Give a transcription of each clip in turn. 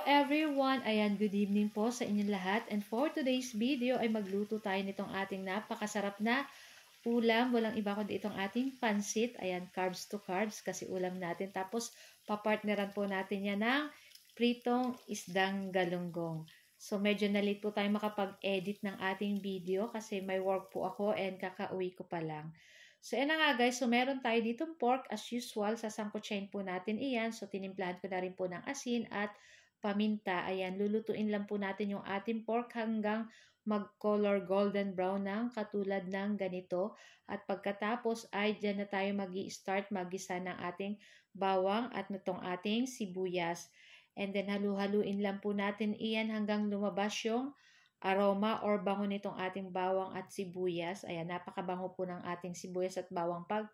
everyone! Ayan, good evening po sa inyong lahat. And for today's video ay magluto tayo nitong ating napakasarap na ulam. Walang iba kundi itong ating pansit. Ayan, carbs to carbs kasi ulam natin. Tapos, papartneran po natin yan ng pritong isdang galunggong. So, medyo na-late po tayo makapag-edit ng ating video kasi may work po ako and kakauwi ko pa lang. So, yan na nga guys. So, meron tayo ditong pork as usual. Sasangkutsahin po natin iyan. So, tinimplahan ko na rin po ng asin at paminta. Ayan, lulutuin lang po natin yung ating pork hanggang mag-color golden brown ng katulad ng ganito. At pagkatapos ay dyan na tayo mag-i-start mag-gisa ng ating bawang at nitong ating sibuyas. And then halu-haluin lang po natin iyan hanggang lumabas yung aroma or bango nitong ating bawang at sibuyas. Ayan, napakabango po ng ating sibuyas at bawang pag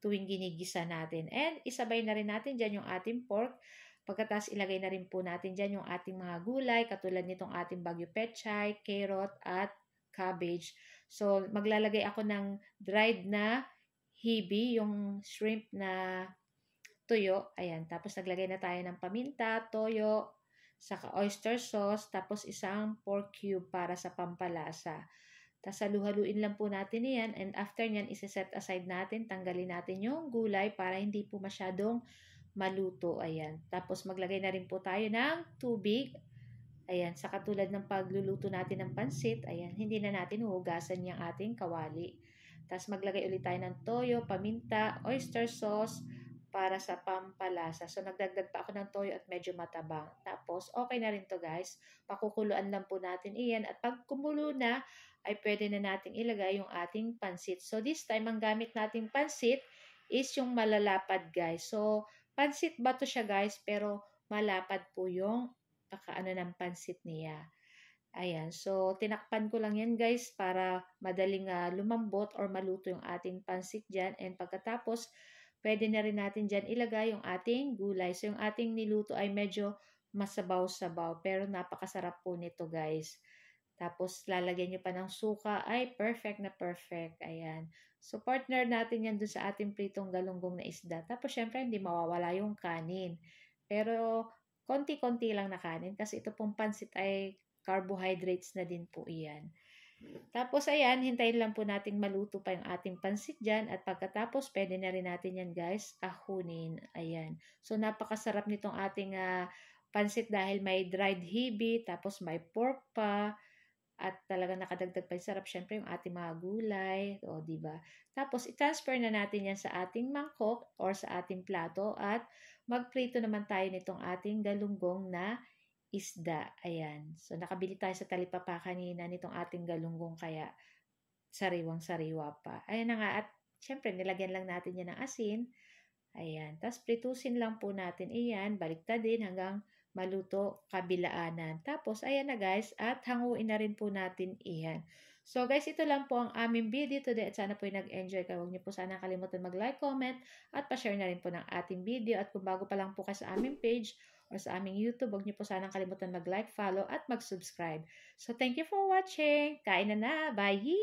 tuwing ginigisa natin. And isabay na rin natin dyan yung ating pork. Pagkatapos ilagay na rin po natin dyan yung ating mga gulay, katulad nitong ating bagyo pechay, carrot at cabbage. So, maglalagay ako ng dried na hibi, yung shrimp na tuyo. Ayan, tapos naglagay na tayo ng paminta, toyo, saka oyster sauce, tapos isang pork cube para sa pampalasa. Tapos halu-haluin lang po natin yan and after nyan, isi-set aside natin, tanggalin natin yung gulay para hindi po masyadong maluto. Ayan. Tapos maglagay na rin po tayo ng tubig. Ayan, sa katulad ng pagluluto natin ng pansit, ayan, hindi na natin huhugasan yung ating kawali. Tapos maglagay ulit tayo ng toyo, paminta, oyster sauce, para sa pampalasa. So, nagdagdag pa ako ng toyo at medyo matabang. Tapos, okay na rin to guys. Pakukuluan lang po natin iyan. At pag kumulo na, ay pwede na natin ilagay yung ating pansit. So, this time, ang gamit nating pansit is yung malalapad guys. So, pansit ba to siya guys? Pero, malapad po yung pakaano ng pansit niya. Ayan. So, tinakpan ko lang yan guys para madaling lumambot or maluto yung ating pansit dyan. And pagkatapos, pwede na rin natin dyan ilagay yung ating gulay. So, yung ating niluto ay medyo masabaw-sabaw. Pero napakasarap po nito guys. Tapos, lalagyan nyo pa ng suka. Ay, perfect na perfect. Ayan. So, partner natin yan dun sa ating pritong galunggong na isda. Tapos, syempre, hindi mawawala yung kanin. Pero, konti-konti lang na kanin. Kasi ito pong pansit ay carbohydrates na din po iyan. Tapos, ayan, hintayin lang po nating maluto pa yung ating pansit dyan. At pagkatapos, pwede na rin natin yan, guys, ahunin. Ayan. So, napakasarap nitong ating pansit dahil may dried hibi, tapos may pork pa, at talagang nakadagdag pa yung sarap. Siyempre, yung ating mga gulay. O, diba? Tapos, i-transfer na natin yan sa ating mangkok or sa ating plato. At magprito naman tayo nitong ating galunggong na isda. Ayan. So, nakabili tayo sa talipapa kanina nitong ating galunggong kaya sariwang-sariwa pa. Ayan na nga. At syempre, nilagyan lang natin yan ng asin. Ayan. Tapos, pritusin lang po natin iyan. Baliktadin hanggang maluto kabilaanan. Tapos, ayan na guys. At hanguin na rin po natin iyan. So guys, ito lang po ang aming video today at sana po yung nag-enjoy kayo. Huwag niyo po sana kalimutan mag-like, comment at pa-share na rin po ng ating video. At kung bago pa lang po kayo sa aming page or sa aming YouTube, huwag niyo po sana kalimutan mag-like, follow at mag-subscribe. So thank you for watching. Kain na na. Bye!